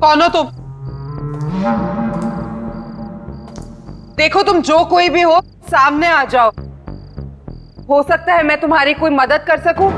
कौन हो तुम? देखो तुम जो कोई भी हो, सामने आ जाओ। हो सकता है मैं तुम्हारी कोई मदद कर सकूं।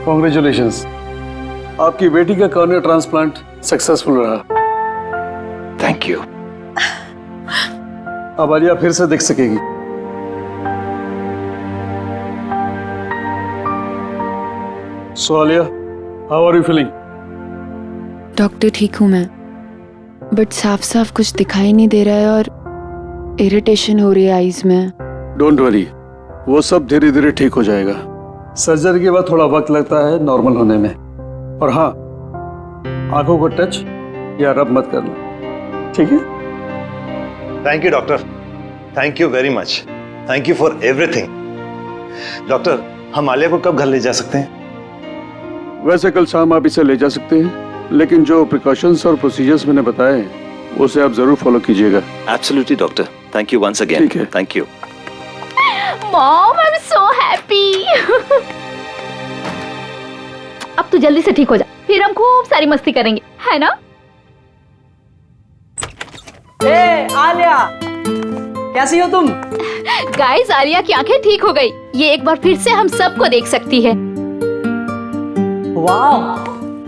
कॉन्ग्रेचुलेशंस, आपकी बेटी का कॉर्निया ट्रांसप्लांट सक्सेसफुल रहा। Thank you. अब आलिया फिर से देख सकेगी। So Alia, how are you feeling? Doctor ठीक हूँ मैं, बट साफ साफ कुछ दिखाई नहीं दे रहा है और इरिटेशन हो रही है आईज में। डोंट वरी, वो सब धीरे धीरे ठीक हो जाएगा। सर्जरी के बाद थोड़ा वक्त लगता है नॉर्मल होने में। और हाँ, आंखों को टच या रब मत करना, ठीक है? Thank you doctor, thank you very much, thank you for everything. Doctor, हम आलिया को कब घर ले जा सकते हैं? वैसे कल शाम आप इसे ले जा सकते हैं, लेकिन जो प्रिकॉशंस और प्रोसीजर्स मैंने बताए उसे आप जरूर फॉलो कीजिएगा। Absolutely doctor, thank you once again. ठीक है। Thank you. Mom, I am so happy. अब तू जल्दी से ठीक हो जा, फिर हम खूब सारी मस्ती करेंगे, है ना? ए आलिया, कैसी हो तुम? गाइस, आलिया की आंखें ठीक हो गई। ये एक बार फिर से हम सबको देख सकती है। वाह,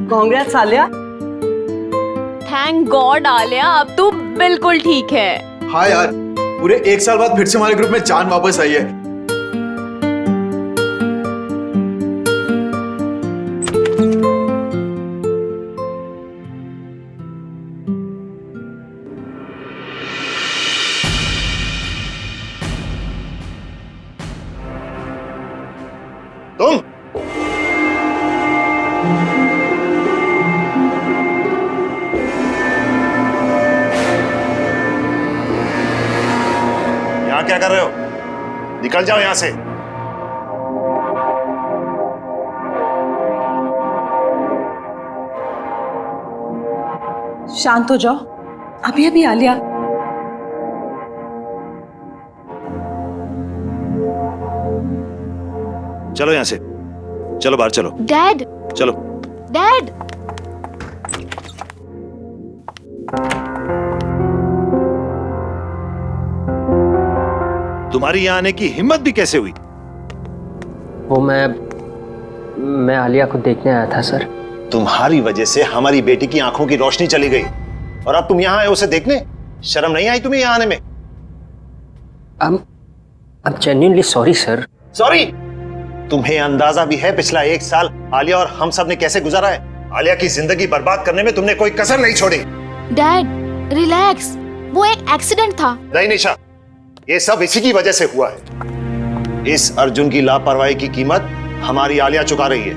congrats Alia. Thank God Alia, अब तू बिल्कुल ठीक है। हाँ यार, पूरे 1 साल बाद फिर से हमारे ग्रुप में जान वापस आई है। तुम यहाँ क्या कर रहे हो? निकल जाओ यहां से। शांत हो जाओ, अभी अभी आलिया। चलो यहां से, चलो बाहर चलो, डैड, चलो। डैड, तुम्हारी यहां आने की हिम्मत भी कैसे हुई? वो मैं आलिया को देखने आया था सर। तुम्हारी वजह से हमारी बेटी की आंखों की रोशनी चली गई और अब तुम यहां आए उसे देखने? शर्म नहीं आई तुम्हें यहां आने में? I'm genuinely sorry sir. Sorry? तुम्हें अंदाजा भी है पिछला 1 साल आलिया और हम सब ने कैसे गुजारा है? आलिया की जिंदगी बर्बाद करने में तुमने कोई कसर नहीं छोड़ी। डैड रिलैक्स, वो एक एक्सीडेंट था। नहीं निशा, ये सब इसी की वजह से हुआ है। इस अर्जुन की लापरवाही की कीमत हमारी आलिया चुका रही है।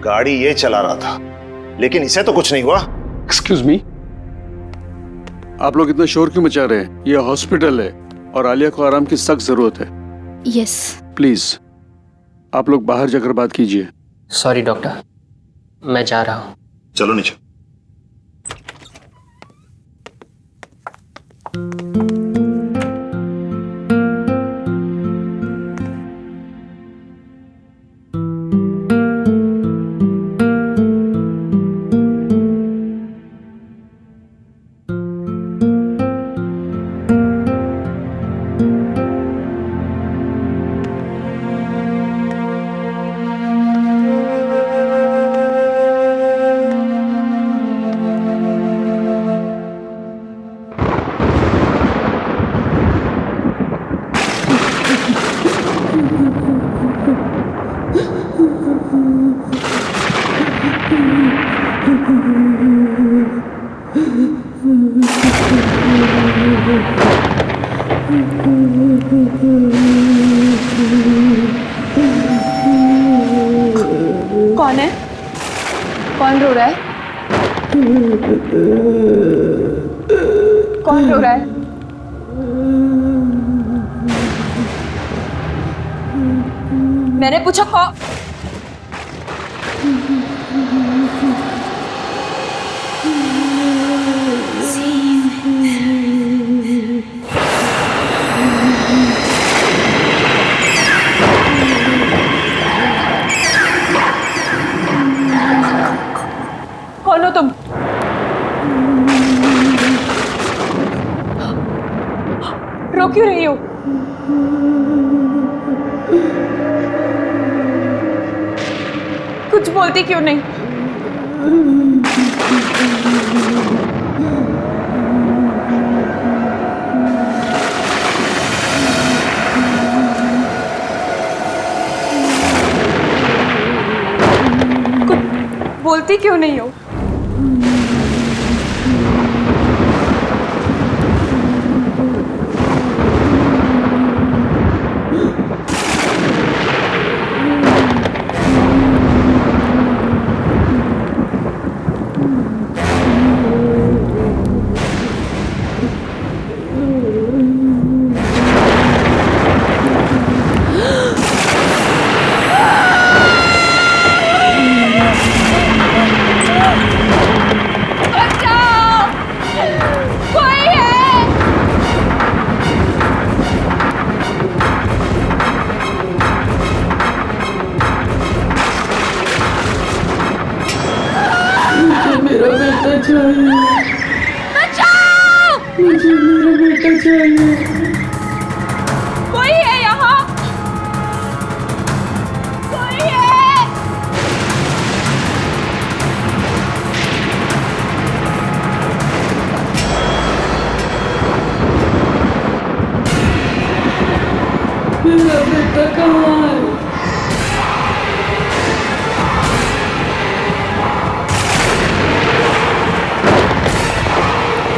गाड़ी ये चला रहा था, लेकिन इसे तो कुछ नहीं हुआ। एक्सक्यूज मी, आप लोग इतना शोर क्यों मचा रहे हैं? ये हॉस्पिटल है और आलिया को आराम की सख्त जरूरत है। यस। प्लीज आप लोग बाहर जाकर बात कीजिए। सॉरी डॉक्टर, मैं जा रहा हूँ। चलो निशा। कौन है? कौन रो रहा है? कौन रो रहा है? मैंने पूछा कौन? कौन हो तुम? रो क्यों रही हो? कुछ बोलती क्यों नहीं? कुछ बोलती क्यों नहीं हो? कोई है यहाँ? कोई है? मेरा बेटा कहाँ है?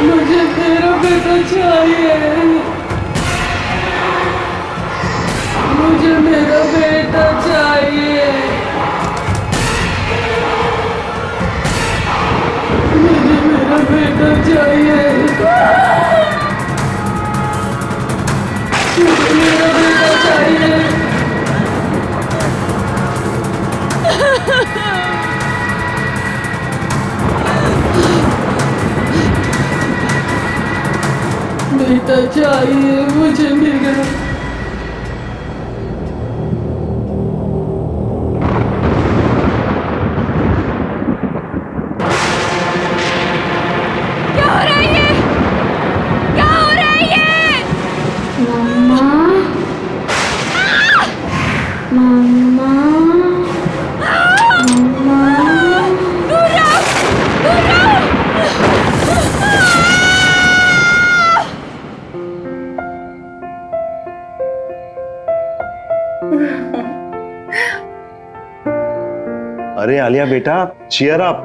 मुझे मेरा बेटा चाहिए। मुझे मेरा बेटा चाहिए। मुझे मेरा बेटा चाहिए। मुझे मेरा बेटा चाहिए। चाहिए मुझे मेरा। क्या हो रहा है ये? क्या हो रहा है ये? दूर रहो! दूर रहो! अरे आलिया बेटा, चीयर अप।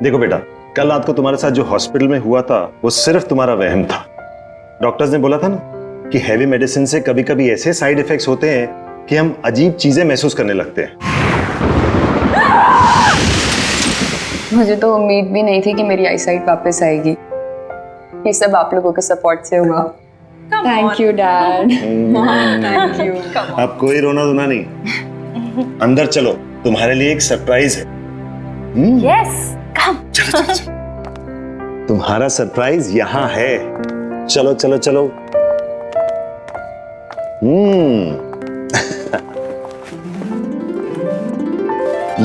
देखो बेटा, कल रात को तुम्हारे साथ जो हॉस्पिटल में हुआ था वो सिर्फ तुम्हारा वहम था। डॉक्टर्स ने बोला था ना कि हैवी मेडिसिन से कभी कभी ऐसे साइड इफेक्ट्स होते हैं कि हम अजीब चीजें महसूस करने लगते हैं। मुझे तो उम्मीद भी नहीं थी कि मेरी आईसाइट वापस आएगी। ये सब आप लोगों के सपोर्ट से हुआ। Thank you dad. Thank you. अब कोई रोना धोना नहीं, अंदर चलो, तुम्हारे लिए एक सरप्राइज है। Yes come. चलो चलो चलो, तुम्हारा सरप्राइज यहाँ है। चलो चलो चलो।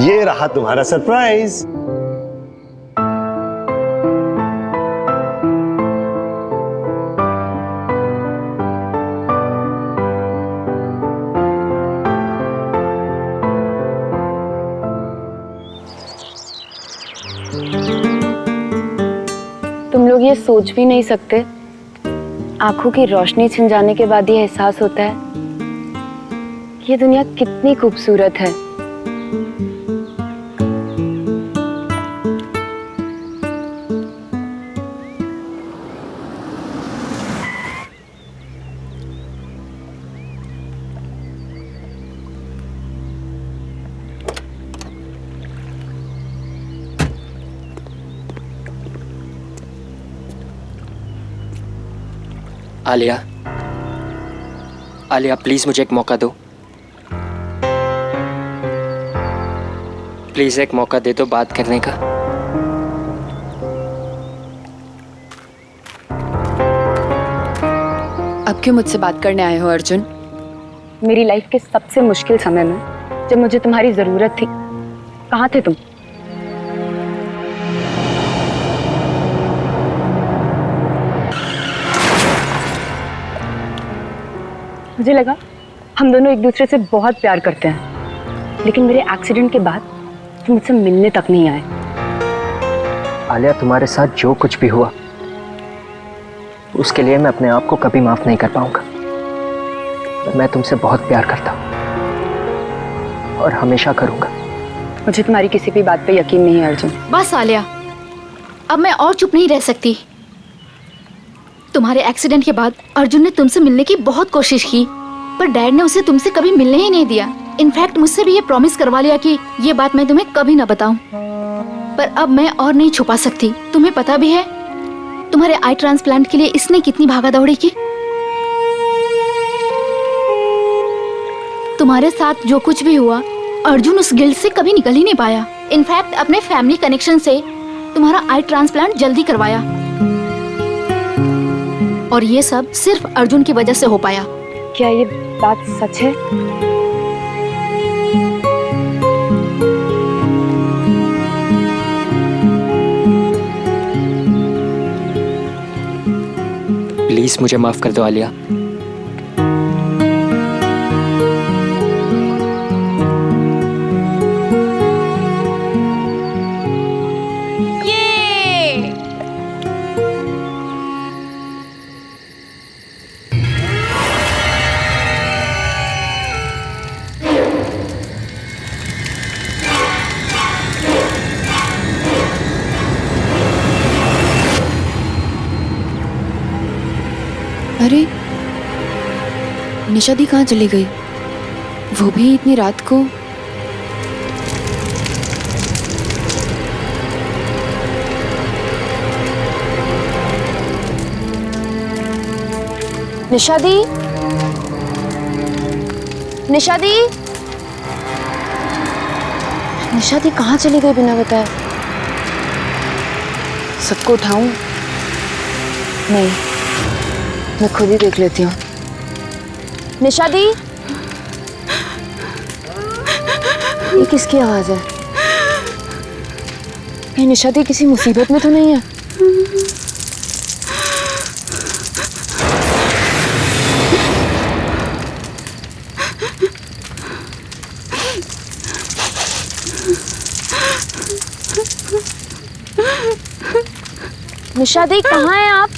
ये रहा तुम्हारा सरप्राइज। तुम लोग ये सोच भी नहीं सकते, आंखों की रोशनी छिन जाने के बाद ये एहसास होता है कि ये दुनिया कितनी खूबसूरत है। आलिया, आलिया प्लीज मुझे एक मौका दो। प्लीज एक मौका दे दो बात करने का। अब क्यों मुझसे बात करने आए हो अर्जुन? मेरी लाइफ के सबसे मुश्किल समय में जब मुझे तुम्हारी जरूरत थी, कहाँ थे तुम? मुझे लगा हम दोनों एक दूसरे से बहुत प्यार करते हैं, लेकिन मेरे एक्सीडेंट के बाद तुम मुझसे मिलने तक नहीं आए। आलिया, तुम्हारे साथ जो कुछ भी हुआ उसके लिए मैं अपने आप को कभी माफ नहीं कर पाऊंगा। मैं तुमसे बहुत प्यार करता हूं और हमेशा करूंगा। मुझे तुम्हारी किसी भी बात पे यकीन नहीं है अर्जुन। बस आलिया, अब मैं और चुप नहीं रह सकती। तुम्हारे एक्सीडेंट के बाद अर्जुन ने तुमसे मिलने की बहुत कोशिश की, पर डैड ने उसे तुमसे कभी मिलने ही नहीं दिया। इनफैक्ट मुझसे भी ये प्रॉमिस करवा लिया कि ये बात मैं तुम्हें कभी ना बताऊं। पर अब मैं और नहीं छुपा सकती। तुम्हें पता भी है तुम्हारे आई ट्रांसप्लांट के लिए इसने कितनी भागा दौड़ी की। तुम्हारे साथ जो कुछ भी हुआ, अर्जुन उस गिल्ट से कभी निकल ही नहीं पाया। इनफैक्ट अपने फैमिली कनेक्शन से तुम्हारा आई ट्रांसप्लांट जल्दी करवाया, और ये सब सिर्फ अर्जुन की वजह से हो पाया। क्या ये बात सच है? प्लीज मुझे माफ कर दो आलिया। अरे निशा दी कहाँ चली गई? वो भी इतनी रात को? निशा दी, निशा दी, निशा दी कहाँ चली गई बिना बताए? सबको उठाऊं? नहीं, मैं खुद ही देख लेती हूँ। निशा दी, ये किसकी आवाज है? कहीं निशा दी किसी मुसीबत में तो नहीं है? निशा दी कहाँ हैं आप?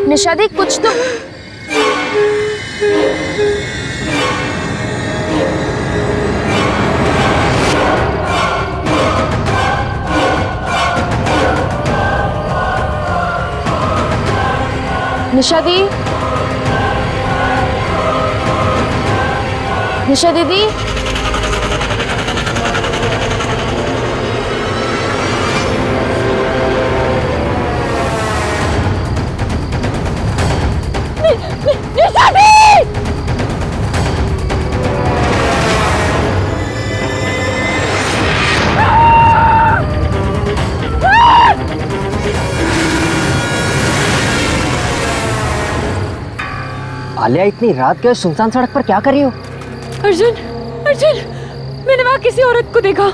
निशा दी कुछ तो निशा दी, निशा दीदी, निशा दी! आलिया, इतनी रात के सुनसान सड़क पर क्या कर रही हो? अर्जुन, अर्जुन, मैंने वहां किसी औरत को देखा।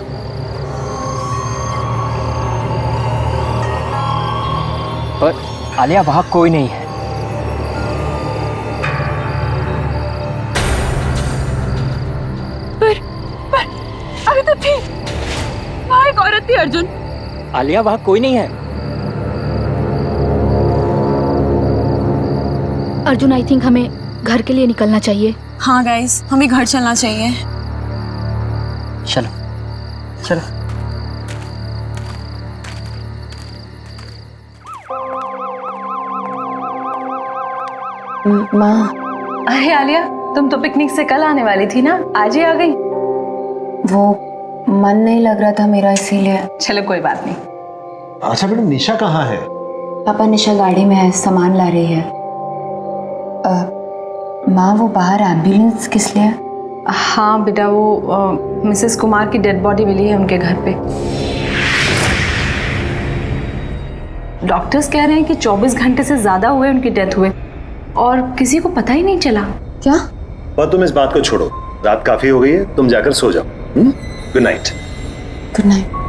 पर आलिया, वहां कोई नहीं है। पर अभी तो थी, वहां एक औरत थी अर्जुन। आलिया, वहां कोई नहीं है। अर्जुन, आई थिंक हमें घर के लिए निकलना चाहिए। हाँ गाइस, हमें घर चलना चाहिए। चलो चलो। माँ, अरे आलिया, तुम तो पिकनिक से कल आने वाली थी ना, आज ही आ गई? वो मन नहीं लग रहा था मेरा, इसीलिए। चलो कोई बात नहीं। अच्छा बेटा, निशा कहाँ है? पापा, निशा गाड़ी में है, सामान ला रही है। माँ, वो बाहर एम्बुलेंस किस लिए? हाँ बेटा, वो मिसेस कुमार की डेड बॉडी मिली है उनके घर पे। डॉक्टर्स कह रहे हैं कि 24 घंटे से ज्यादा हुए उनकी डेथ हुए और किसी को पता ही नहीं चला। क्या? पर तुम इस बात को छोड़ो, रात काफी हो गई है, तुम जाकर सो जाओ। Good night. Good night.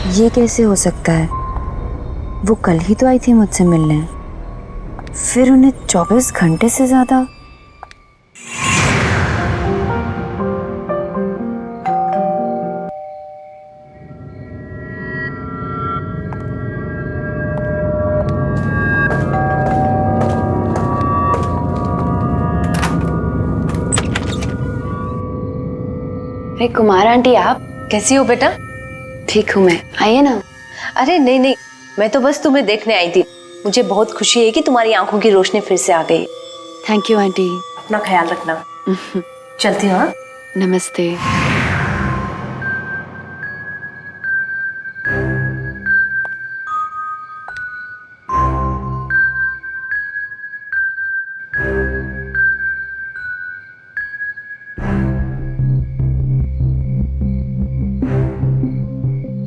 ये कैसे हो सकता है? वो कल ही तो आई थी मुझसे मिलने, फिर उन्हें 24 घंटे से ज्यादा। अरे कुमार आंटी, आप कैसी हो बेटा? ठीक हूँ मैं, आइए ना। अरे नहीं नहीं, मैं तो बस तुम्हें देखने आई थी। मुझे बहुत खुशी है कि तुम्हारी आंखों की रोशनी फिर से आ गई। Thank you aunty. अपना ख्याल रखना। चलती हूँ। हाँ, नमस्ते।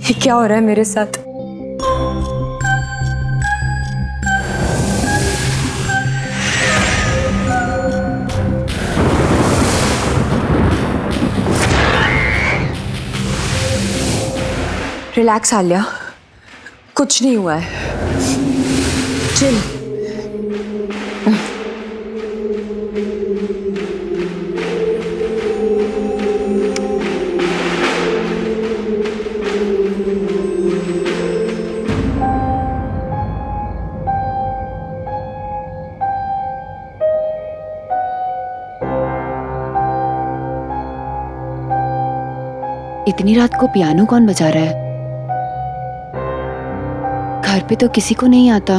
ये क्या हो रहा है मेरे साथ? रिलैक्स आलिया, कुछ नहीं हुआ है। चिल। इतनी रात को पियानो कौन बजा रहा है? घर पे तो किसी को नहीं आता।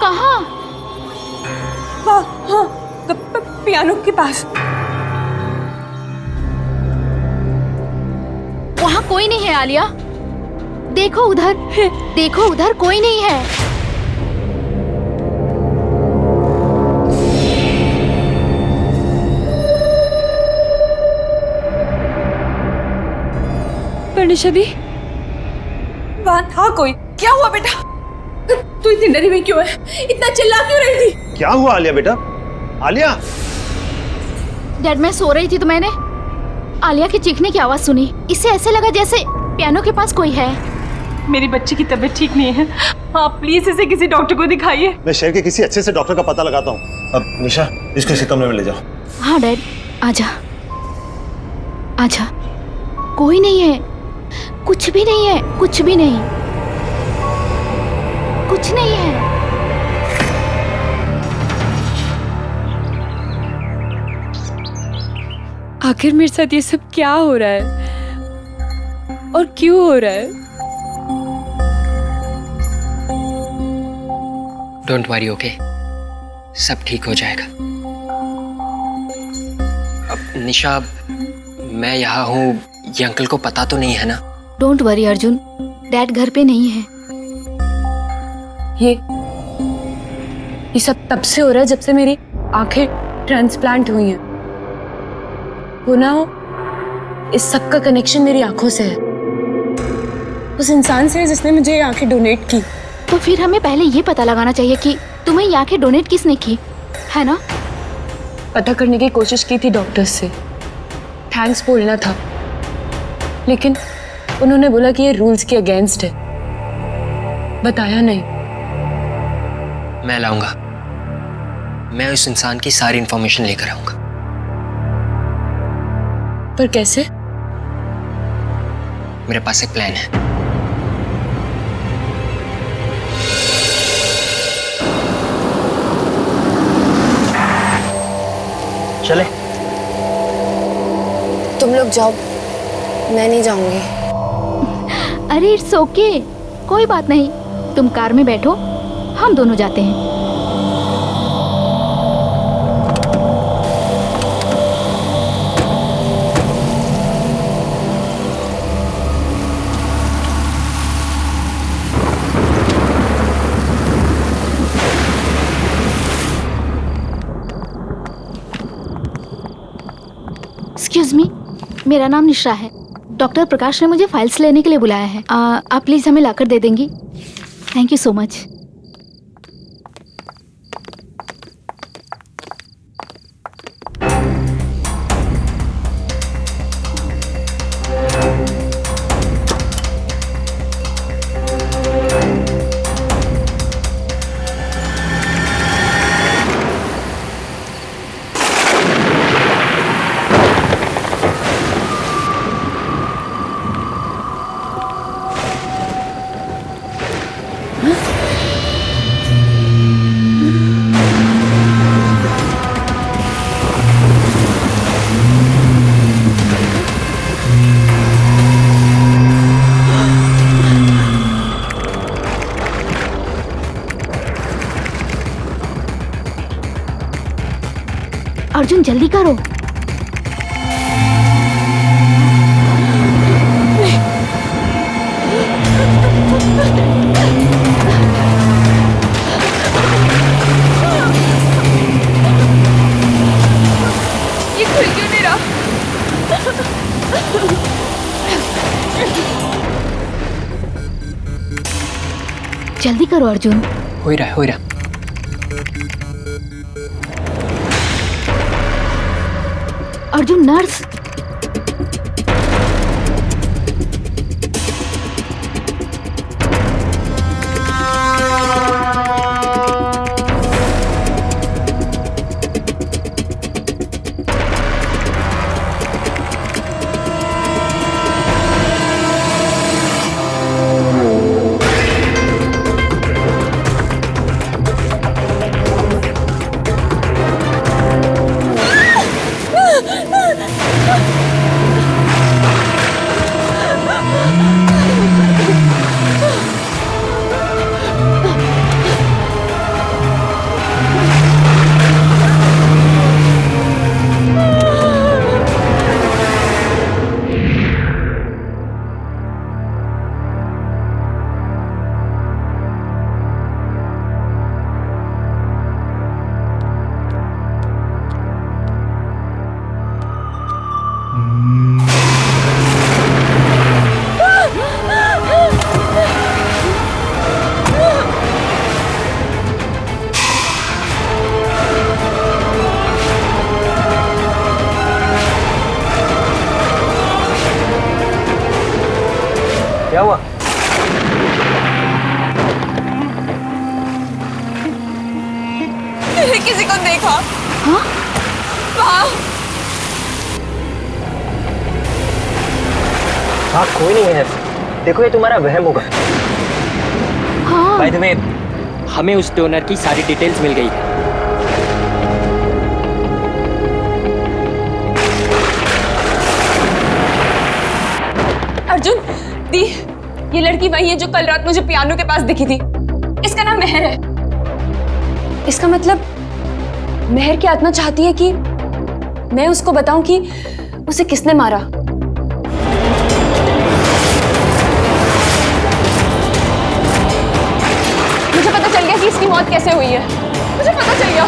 कहाँ? हाँ, पियानो के पास। वहाँ कोई नहीं है आलिया। देखो उधर, देखो उधर कोई नहीं है। पर निशा दी, वहाँ था कोई। क्या हुआ बेटा? तू इतनी डरी हुई क्यों है? इतना चिल्ला क्यों रही थी? क्या हुआ आलिया बेटा? आलिया! डैड, मैं सो रही थी तो मैंने आलिया की चीखने की आवाज सुनी। इससे ऐसे लगा जैसे पियानो के पास कोई है। मेरी बच्ची की तबीयत ठीक नहीं है, आप प्लीज इसे किसी डॉक्टर को दिखाइए। मैं शहर के किसी अच्छे से डॉक्टर का पता लगाता हूँ। अब निशा, इसको इसी कमरे में ले जाओ। हाँ डैड, आजा आजा। कोई नहीं है, कुछ भी नहीं है, कुछ भी नहीं, कुछ नहीं है। आखिर मेरे साथ ये सब क्या हो रहा है और क्यों हो रहा है? Don't worry, okay? सब ठीक हो जाएगा। अब निशा, मैं यहाँ हूँ, ये अंकल को पता तो नहीं है ना? डोंट वरी अर्जुन, डैड घर पे नहीं है। ये सब तब से हो रहा है जब से मेरी आंखें ट्रांसप्लांट हुई हैं। वो ना, इस सब का कनेक्शन मेरी आंखों से है, उस इंसान से जिसने मुझे ये आंखें डोनेट की। तो फिर हमें पहले ये पता लगाना चाहिए कि तुम्हें ये आंखें डोनेट किसने की, है ना? पता करने की कोशिश की थी डॉक्टर्स से, थैंक्स बोलना था, लेकिन उन्होंने बोला कि ये रूल्स के अगेंस्ट है, बताया नहीं। मैं लाऊंगा, मैं उस इंसान की सारी इंफॉर्मेशन लेकर आऊंगा। पर कैसे? मेरे पास एक प्लान है। चले? तुम लोग जाओ, मैं नहीं जाऊंगी। अरे इट्स ओके, कोई बात नहीं। तुम कार में बैठो, हम दोनों जाते हैं। एक्सक्यूज मी, मेरा नाम निशा है। डॉक्टर प्रकाश ने मुझे फाइल्स लेने के लिए बुलाया है। आप प्लीज हमें लाकर दे देंगी? Thank you so much. Arjun जल्दी करो। ये खुल क्यों नहीं रहा? जल्दी करो अर्जुन। हो ही रहा है, हो ही रहा। अर्जुन, नर्स। किसी को देखा। हाँ? वहाँ हाँ कोई नहीं है, देखो ये तुम्हारा वहम होगा। हाँ। बाय द वे, हमें उस डोनर की सारी डिटेल्स मिल गई है। अर्जुन, दी, ये लड़की वही है जो कल रात मुझे पियानो के पास दिखी थी। इसका नाम मेहर है। इसका मतलब मेहर की आत्मा चाहती है कि मैं उसको बताऊं कि उसे किसने मारा। मुझे पता चल गया कि इसकी मौत कैसे हुई है। मुझे पता चल गया।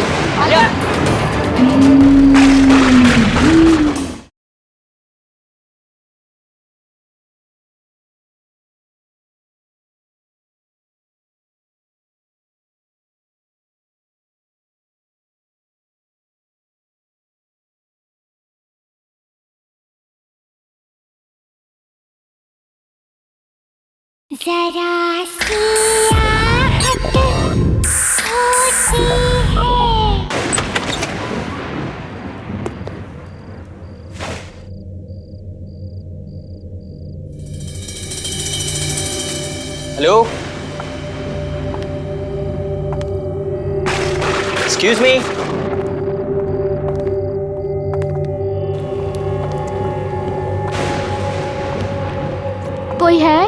जरा सी आहट होती है। Hello, excuse me. कोई है?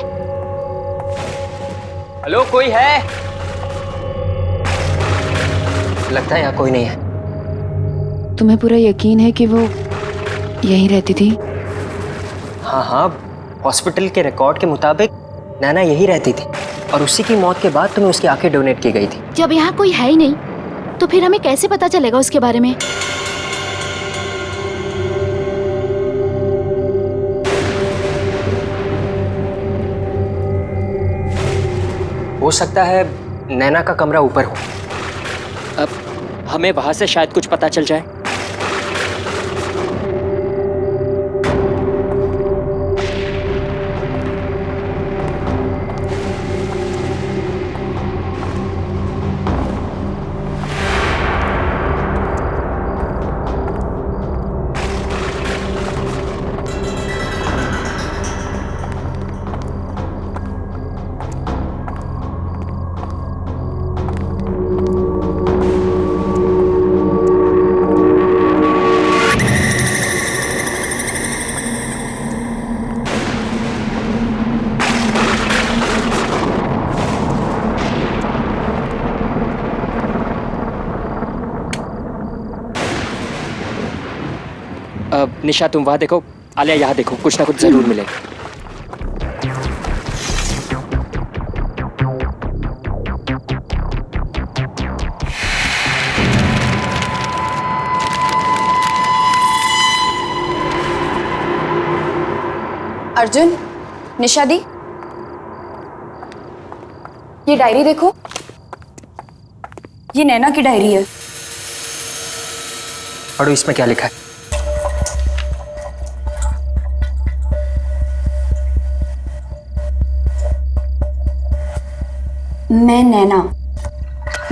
हेलो, कोई है? लगता है यहाँ कोई नहीं है। तुम्हें पूरा यकीन है कि वो यहीं रहती थी? हाँ हाँ, हॉस्पिटल के रिकॉर्ड के मुताबिक नैना यही रहती थी और उसी की मौत के बाद तुम्हें उसकी आंखें डोनेट की गई थी। जब यहाँ कोई है ही नहीं तो फिर हमें कैसे पता चलेगा उसके बारे में? हो सकता है नैना का कमरा ऊपर हो। अब हमें वहां से शायद कुछ पता चल जाए। निशा, तुम वहां देखो, आलिया यहाँ देखो, कुछ ना कुछ जरूर मिलेगा। अर्जुन, निशा दी, ये डायरी देखो, ये नैना की डायरी है। पढ़ो, इसमें क्या लिखा है? मैं नैना,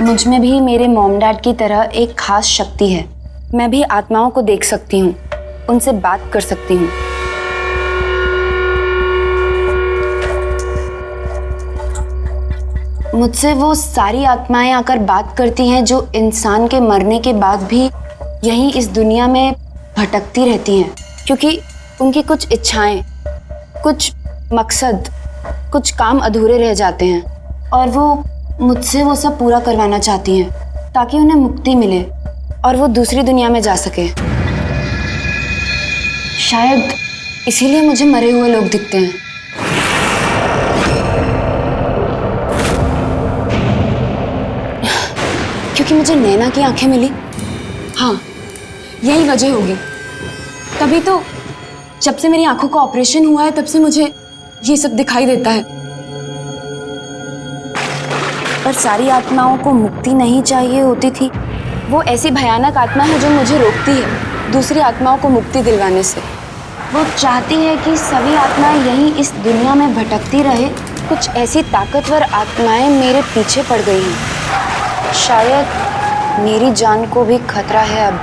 मुझ में भी मेरे मॉम डैड की तरह एक खास शक्ति है। मैं भी आत्माओं को देख सकती हूँ, उनसे बात कर सकती हूँ। मुझसे वो सारी आत्माएं आकर बात करती हैं जो इंसान के मरने के बाद भी यहीं इस दुनिया में भटकती रहती हैं, क्योंकि उनकी कुछ इच्छाएं, कुछ मकसद, कुछ काम अधूरे रह जाते हैं और वो मुझसे वो सब पूरा करवाना चाहती हैं ताकि उन्हें मुक्ति मिले और वो दूसरी दुनिया में जा सके। शायद इसीलिए मुझे मरे हुए लोग दिखते हैं। क्योंकि मुझे नैना की आंखें मिली। हाँ, यही वजह होगी। तभी तो जब से मेरी आंखों का ऑपरेशन हुआ है तब से मुझे ये सब दिखाई देता है। पर सारी आत्माओं को मुक्ति नहीं चाहिए होती थी। वो ऐसी भयानक आत्मा है जो मुझे रोकती है दूसरी आत्माओं को मुक्ति दिलवाने से। वो चाहती है कि सभी आत्माएं यहीं इस दुनिया में भटकती रहे। कुछ ऐसी ताकतवर आत्माएं मेरे पीछे पड़ गई हैं। शायद मेरी जान को भी खतरा है अब।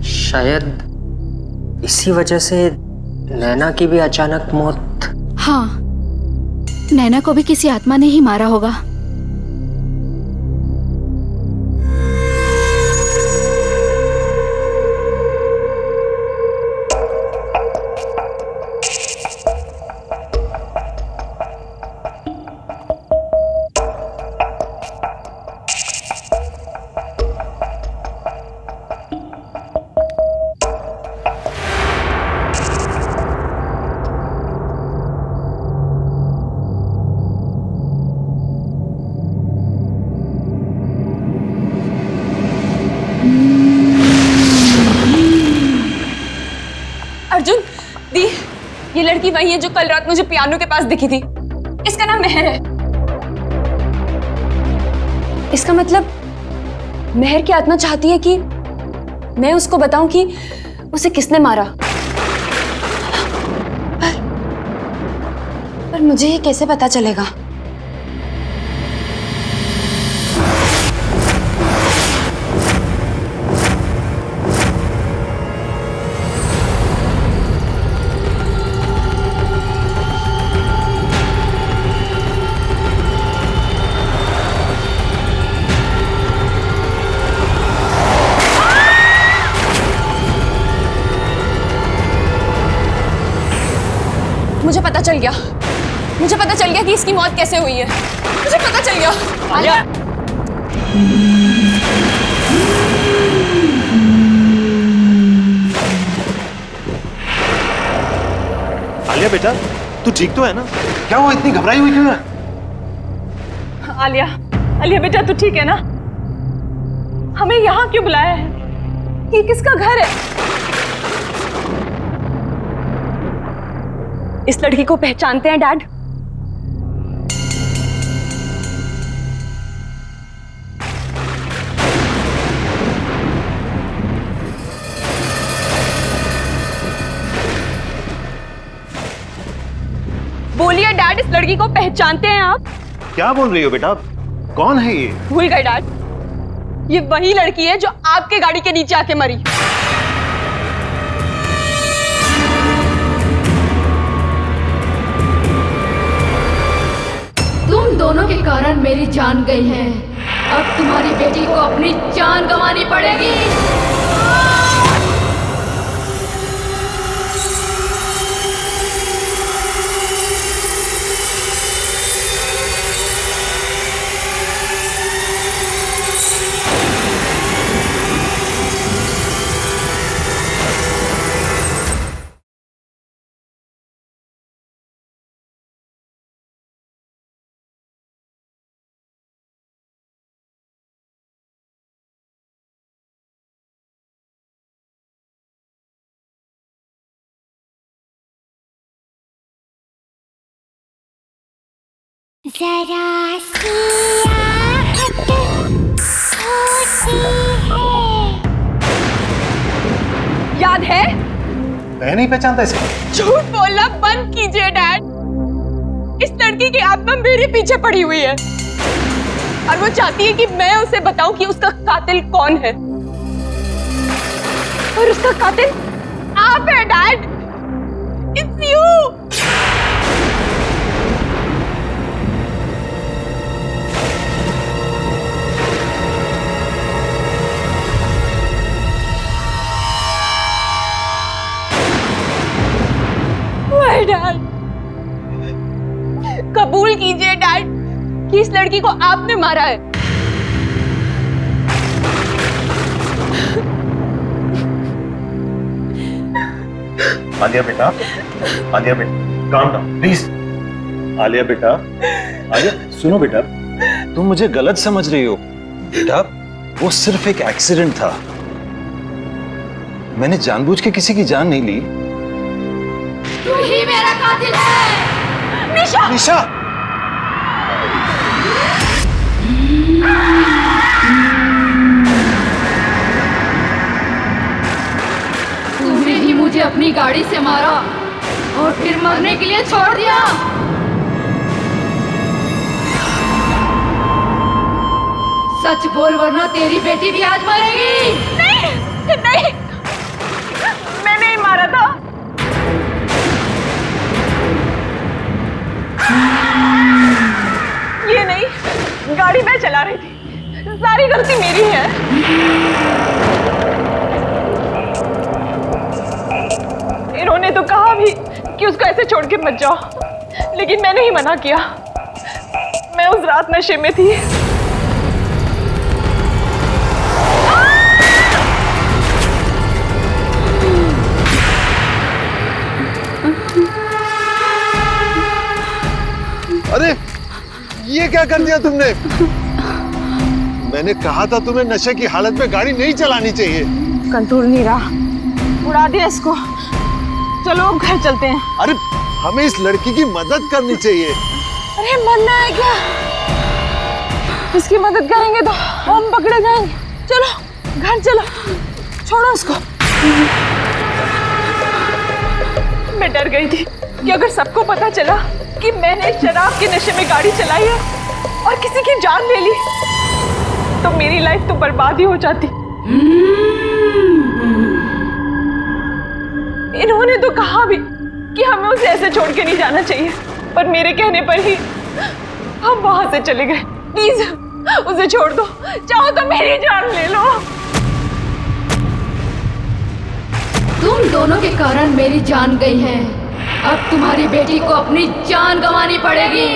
शायद इसी वजह से नैना की भी अचानक मौत। हाँ, नैना को भी किसी आत्मा ने ही मारा होगा। अर्जुन, दी, ये लड़की वही है जो कल रात मुझे पियानो के पास दिखी थी। इसका नाम मेहर है। इसका मतलब मेहर की आत्मा चाहती है कि मैं उसको बताऊं कि उसे किसने मारा। पर मुझे ये कैसे पता चलेगा? मुझे पता चल गया कि इसकी मौत कैसे हुई है। मुझे पता चल गया। आलिया, आलिया बेटा, तू ठीक तो है ना? क्या हुआ, इतनी घबराई हुई क्यों है? आलिया, आलिया बेटा तू ठीक है ना? हमें यहाँ क्यों बुलाया है? ये किसका घर है? इस लड़की को पहचानते हैं डैड? बोलिए डैड, इस लड़की को पहचानते हैं आप? क्या बोल रही हो बेटा? कौन है ये? भूल गए डैड, ये वही लड़की है जो आपके गाड़ी के नीचे आके मरी। तुम दोनों के कारण मेरी जान गई है। अब तुम्हारी बेटी को अपनी जान गंवानी पड़ेगी। जरा सी आहट होती है। याद है? मैं नहीं पहचानता इसे। झूठ बोलना बंद कीजिए डैड। इस लड़की की आत्मा मेरे पीछे पड़ी हुई है और वो चाहती है कि मैं उसे बताऊं कि उसका कातिल कौन है। और उसका कातिल आप है डैड। It's you. डैड, कबूल कीजिए डैड कि इस लड़की को आपने मारा है। आलिया बेटा, आलिया बेटा, काम डाउन प्लीज। आलिया बेटा, आलिया सुनो बेटा, तुम मुझे गलत समझ रही हो। बेटा, वो सिर्फ एक एक्सीडेंट था। मैंने जानबूझ के किसी की जान नहीं ली। तू ही मेरा कातिल है। निशा! निशा! तूने ही मुझे अपनी गाड़ी से मारा और फिर मरने के लिए छोड़ दिया। सच बोल वरना तेरी बेटी भी आज मरेगी। नहीं नहीं, मैंने ही मारा था। ये नहीं, गाड़ी मैं चला रही थी, सारी गलती मेरी है। इन्होंने तो कहा भी कि उसको ऐसे छोड़ के मत जाओ, लेकिन मैंने ही मना किया। मैं उस रात नशे में थी। अरे ये क्या कर दिया तुमने? मैंने कहा था तुम्हें नशे की हालत में गाड़ी नहीं चलानी चाहिए। कंट्रोल नहीं रहा, उड़ा दिया इसको। चलो अब घर चलते हैं। अरे हमें इस लड़की की मदद करनी चाहिए। अरे मरना है क्या? इसकी मदद करेंगे तो हम पकड़े जाएंगे। चलो घर चलो, छोड़ो उसको। मैं डर गई थी कि अगर सबको पता चला कि मैंने शराब के नशे में गाड़ी चलाई है और किसी की जान ले ली, तो मेरी लाइफ तो बर्बाद ही हो जाती। इन्होंने तो कहा भी कि हमें उसे ऐसे छोड़ के नहीं जाना चाहिए, पर मेरे कहने पर ही हम वहां से चले गए। प्लीज उसे छोड़ दो, चाहो तो मेरी जान ले लो। तुम दोनों के कारण मेरी जान गई है, अब तुम्हारी बेटी को अपनी जान गंवानी पड़ेगी।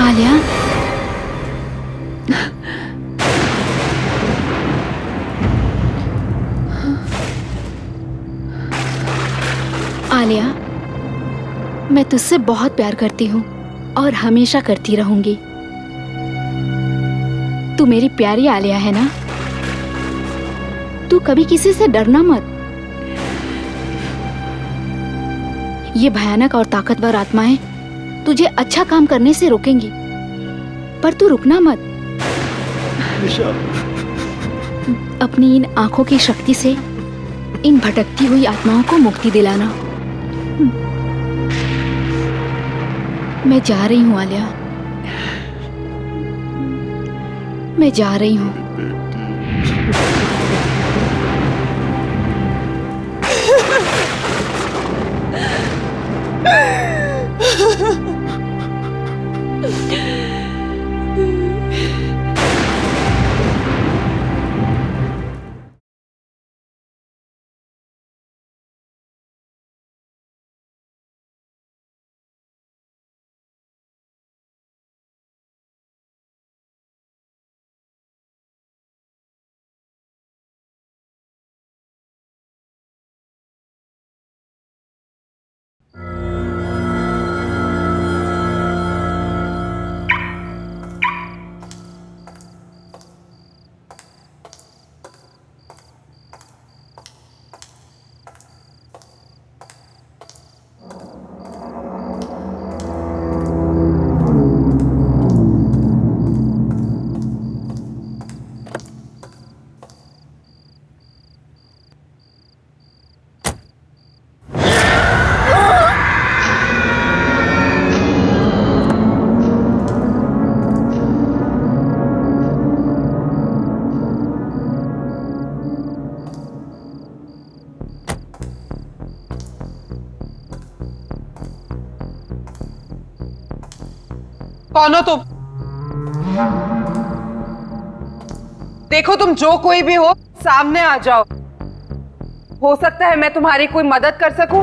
आलिया, आलिया, मैं तुझसे बहुत प्यार करती हूँ और हमेशा करती रहूंगी। तू मेरी प्यारी आलिया है ना? तू कभी किसी से डरना मत। ये भयानक और ताकतवर आत्माएं तुझे अच्छा काम करने से रोकेंगी, पर तू रुकना मत। अपनी इन आंखों की शक्ति से इन भटकती हुई आत्माओं को मुक्ति दिलाना। मैं जा रही हूँ आलिया, मैं जा रही हूँ। कौन हो तुम? देखो तुम जो कोई भी हो सामने आ जाओ। हो सकता है मैं तुम्हारी कोई मदद कर सकूं।